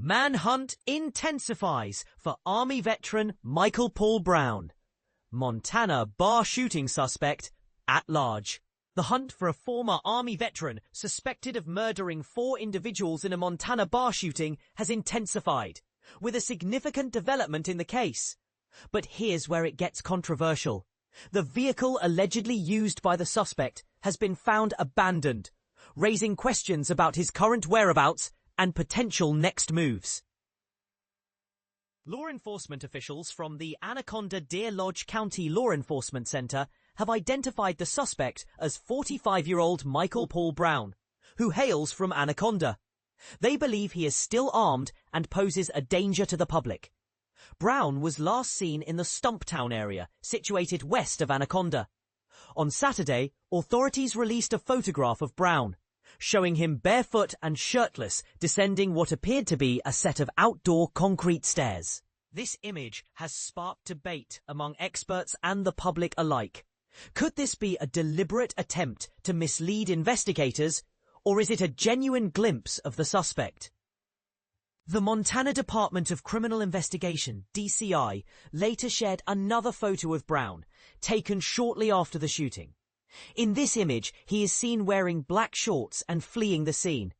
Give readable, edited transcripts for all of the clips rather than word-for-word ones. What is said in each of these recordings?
Manhunt intensifies for Army veteran Michael Paul Brown. Montana bar shooting suspect at large. The hunt for a former Army veteran suspected of murdering 4 individuals in a Montana bar shooting has intensified, with a significant development in the case. But here's where it gets controversial. The vehicle allegedly used by the suspect has been found abandoned, raising questions about his current whereabouts and potential next moves. Law enforcement officials from the Anaconda Deer Lodge County Law Enforcement Center have identified the suspect as 45-year-old Michael Paul Brown, who hails from Anaconda. They believe he is still armed and poses a danger to the public. Brown was last seen in the Stumptown area, situated west of Anaconda. On Saturday, authorities released a photograph of Brown, showing him barefoot and shirtless descending what appeared to be a set of outdoor concrete stairs. This image has sparked debate among experts and the public alike. Could this be a deliberate attempt to mislead investigators, or is it a genuine glimpse of the suspect? The Montana Department of Criminal Investigation, DCI, later shared another photo of Brown, taken shortly after the shooting. In this image, he is seen wearing black shorts and fleeing the scene.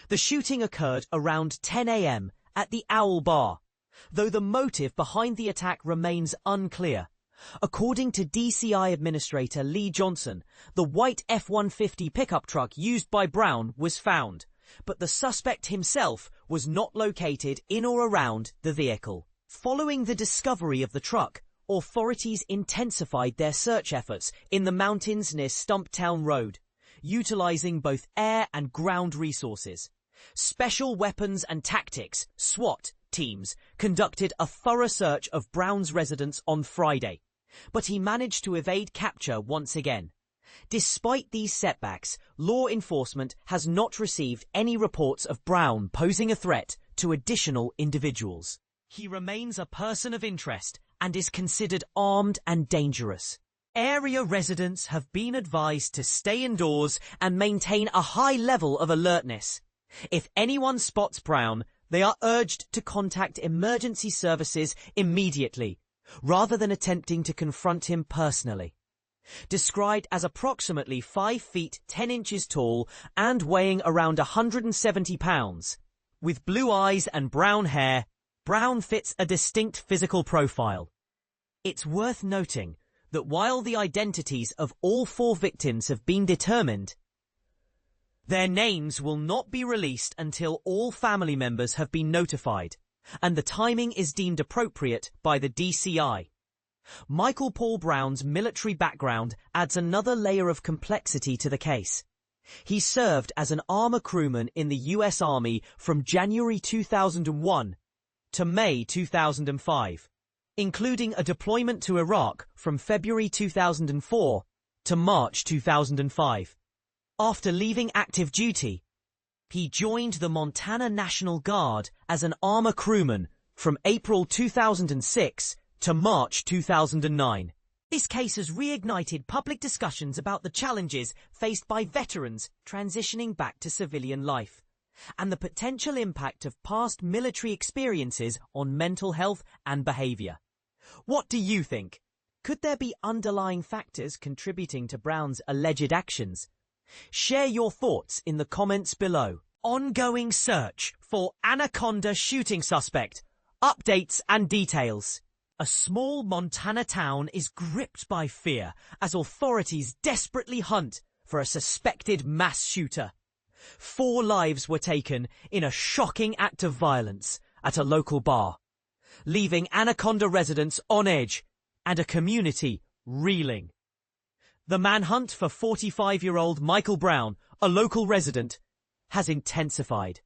The shooting occurred around 10 a.m. at the Owl Bar, though the motive behind the attack remains unclear. According to DCI Administrator Lee Johnson, the white F-150 pickup truck used by Brown was found, but the suspect himself was not located in or around the vehicle. Following the discovery of the truck, authorities intensified their search efforts in the mountains near Stumptown Road, utilizing both air and ground resources. Special Weapons and Tactics, SWAT, teams conducted a thorough search of Brown's residence on Friday, but he managed to evade capture once again. Despite these setbacks, law enforcement has not received any reports of Brown posing a threat to additional individuals. He remains a person of interest and is considered armed and dangerous. Area residents have been advised to stay indoors and maintain a high level of alertness. If anyone spots Brown, they are urged to contact emergency services immediately, rather than attempting to confront him personally. Described as approximately 5 feet 10 inches tall and weighing around 170 pounds, with blue eyes and brown hair, Brown fits a distinct physical profile. It's worth noting that while the identities of all 4 victims have been determined, their names will not be released until all family members have been notified, and the timing is deemed appropriate by the DCI. Michael Paul Brown's military background adds another layer of complexity to the case. He served as an armor crewman in the U.S. Army from January 2001 to May 2005, including a deployment to Iraq from February 2004 to March 2005. After leaving active duty, he joined the Montana National Guard as an armor crewman from April 2006 to March 2009. This case has reignited public discussions about the challenges faced by veterans transitioning back to civilian life, and the potential impact of past military experiences on mental health and behavior. What do you think? Could there be underlying factors contributing to Brown's alleged actions? Share your thoughts in the comments below. Ongoing search for Anaconda shooting suspect. Updates and details. A small Montana town is gripped by fear as authorities desperately hunt for a suspected mass shooter. 4 lives were taken in a shocking act of violence at a local bar, leaving Anaconda residents on edge and a community reeling. The manhunt for 45-year-old Michael Brown, a local resident, has intensified,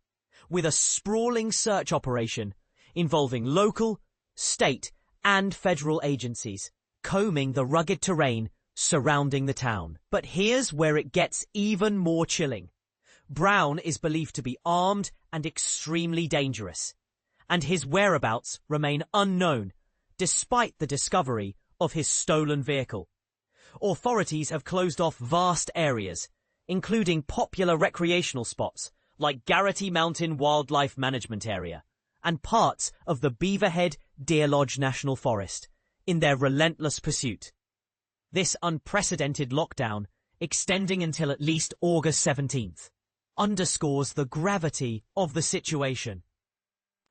with a sprawling search operation involving local, state, and federal agencies, combing the rugged terrain surrounding the town. But here's where it gets even more chilling. Brown is believed to be armed and extremely dangerous, and his whereabouts remain unknown despite the discovery of his stolen vehicle. Authorities have closed off vast areas, including popular recreational spots like Garrity Mountain Wildlife Management Area, and parts of the Beaverhead Deer Lodge National Forest in their relentless pursuit. This unprecedented lockdown, extending until at least August 17th, underscores the gravity of the situation.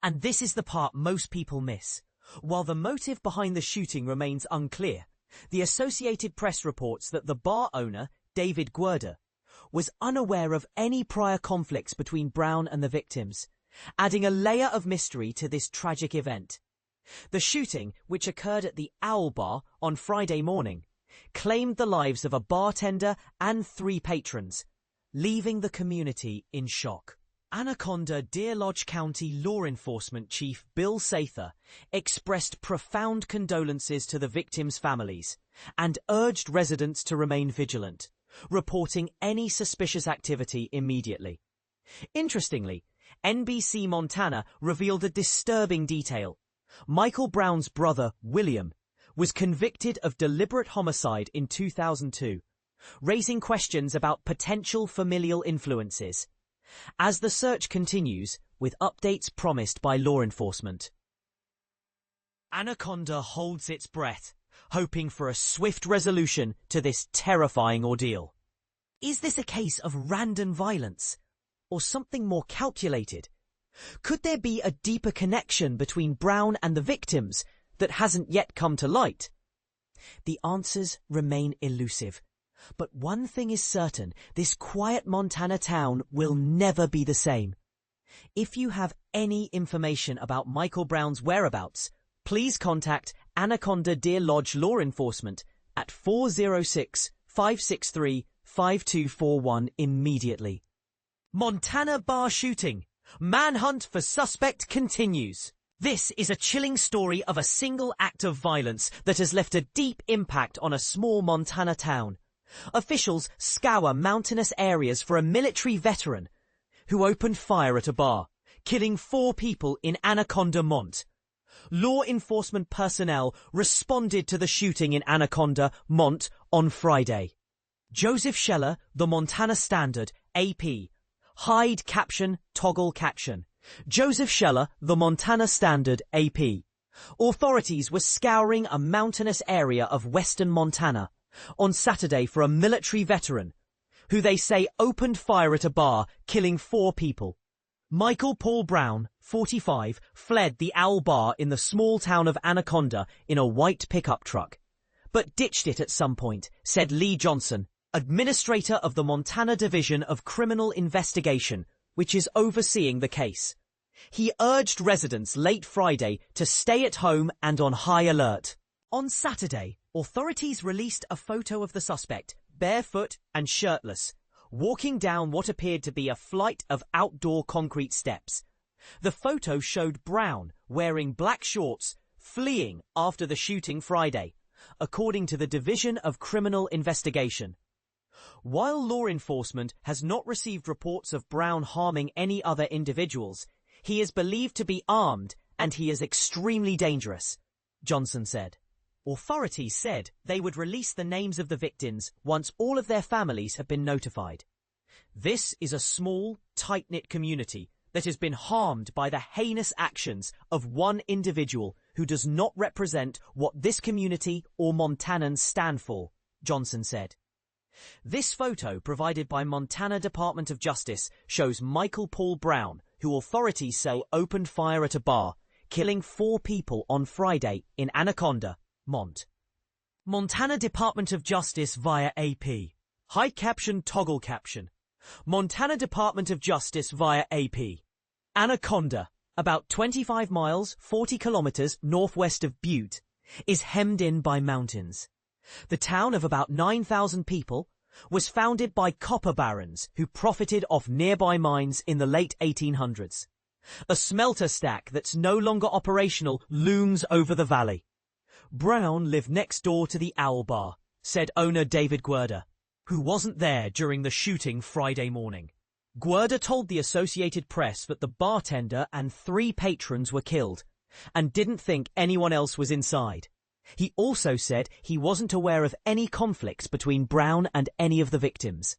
And this is the part most people miss. While the motive behind the shooting remains unclear, the Associated Press reports that the bar owner, David Guerda, was unaware of any prior conflicts between Brown and the victims, adding a layer of mystery to this tragic event. The shooting, which occurred at the Owl Bar on Friday morning, claimed the lives of a bartender and 3 patrons, leaving the community in shock. Anaconda Deer Lodge County Law Enforcement Chief Bill Sather expressed profound condolences to the victims' families and urged residents to remain vigilant, reporting any suspicious activity immediately. Interestingly, NBC Montana revealed a disturbing detail. Michael Brown's brother, William, was convicted of deliberate homicide in 2002, raising questions about potential familial influences. As the search continues, with updates promised by law enforcement. Anaconda holds its breath, hoping for a swift resolution to this terrifying ordeal. Is this a case of random violence, or something more calculated? Could there be a deeper connection between Brown and the victims that hasn't yet come to light? The answers remain elusive. But one thing is certain, this quiet Montana town will never be the same. If you have any information about Michael Brown's whereabouts, please contact Anaconda Deer Lodge Law Enforcement at 406-563-5241 immediately. Montana bar shooting. Manhunt for suspect continues. This is a chilling story of a single act of violence that has left a deep impact on a small Montana town. Officials scour mountainous areas for a military veteran who opened fire at a bar, killing 4 people in Anaconda, Mont. Law enforcement personnel responded to the shooting in Anaconda, Mont on Friday. Joseph Scheller, the Montana Standard, AP. Hide caption, toggle caption. Joseph Scheller, the Montana Standard, AP. Authorities were scouring a mountainous area of western Montana on Saturday for a military veteran, who they say opened fire at a bar, killing 4 people. Michael Paul Brown, 45, fled the Owl Bar in the small town of Anaconda in a white pickup truck, but ditched it at some point, said Lee Johnson, administrator of the Montana Division of Criminal Investigation, which is overseeing the case. He urged residents late Friday to stay at home and on high alert. On Saturday, authorities released a photo of the suspect, barefoot and shirtless, walking down what appeared to be a flight of outdoor concrete steps. The photo showed Brown wearing black shorts, fleeing after the shooting Friday, according to the Division of Criminal Investigation. While law enforcement has not received reports of Brown harming any other individuals, he is believed to be armed and he is extremely dangerous, Johnson said. Authorities said they would release the names of the victims once all of their families have been notified. This is a small, tight-knit community that has been harmed by the heinous actions of one individual who does not represent what this community or Montanans stand for, Johnson said. This photo provided by Montana Department of Justice shows Michael Paul Brown, who authorities say opened fire at a bar, killing 4 people on Friday in Anaconda, Mont. Montana Department of Justice via AP. Hide caption, toggle caption. Montana Department of Justice via AP. Anaconda, about 25 miles, 40 kilometers northwest of Butte, is hemmed in by mountains. The town of about 9,000 people was founded by copper barons who profited off nearby mines in the late 1800s. A smelter stack that's no longer operational looms over the valley. Brown lived next door to the Owl Bar, said owner David Guerda, who wasn't there during the shooting Friday morning. Guerda told the Associated Press that the bartender and 3 patrons were killed and didn't think anyone else was inside. He also said he wasn't aware of any conflicts between Brown and any of the victims.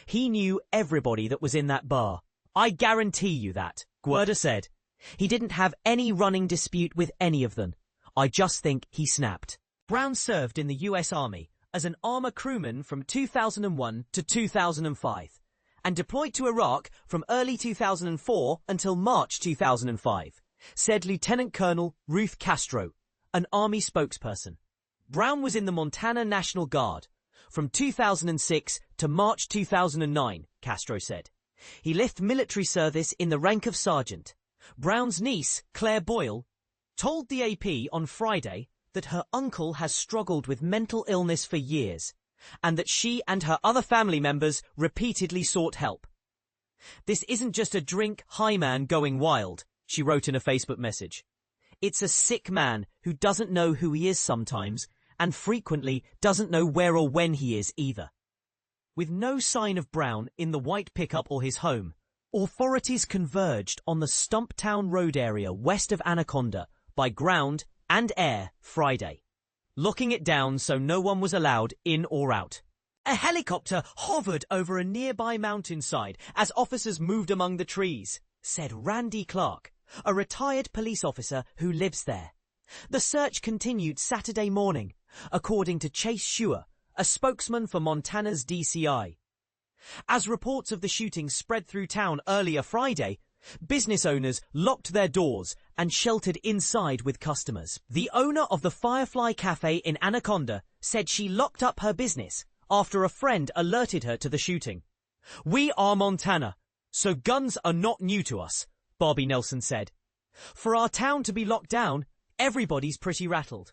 He knew everybody that was in that bar. I guarantee you that, Guerda said. He didn't have any running dispute with any of them. I just think he snapped. Brown served in the US Army as an armor crewman from 2001 to 2005 and deployed to Iraq from early 2004 until March 2005, said Lieutenant Colonel Ruth Castro, an Army spokesperson. Brown was in the Montana National Guard from 2006 to March 2009, Castro said. He left military service in the rank of sergeant. Brown's niece, Claire Boyle, told the AP on Friday that her uncle has struggled with mental illness for years and that she and her other family members repeatedly sought help. "This isn't just a drink high man going wild," she wrote in a Facebook message. "It's a sick man who doesn't know who he is sometimes and frequently doesn't know where or when he is either." With no sign of Brown in the white pickup or his home, authorities converged on the Stumptown road area west of Anaconda by ground and air Friday, locking it down so no one was allowed in or out. A helicopter hovered over a nearby mountainside as officers moved among the trees, said Randy Clark, a retired police officer who lives there. The search continued Saturday morning, according to Chase Schuer, a spokesman for Montana's DCI. As reports of the shooting spread through town earlier Friday, business owners locked their doors and sheltered inside with customers. The owner of the Firefly Cafe in Anaconda said she locked up her business after a friend alerted her to the shooting. "We are Montana, so guns are not new to us," Bobby Nelson said. "For our town to be locked down, everybody's pretty rattled."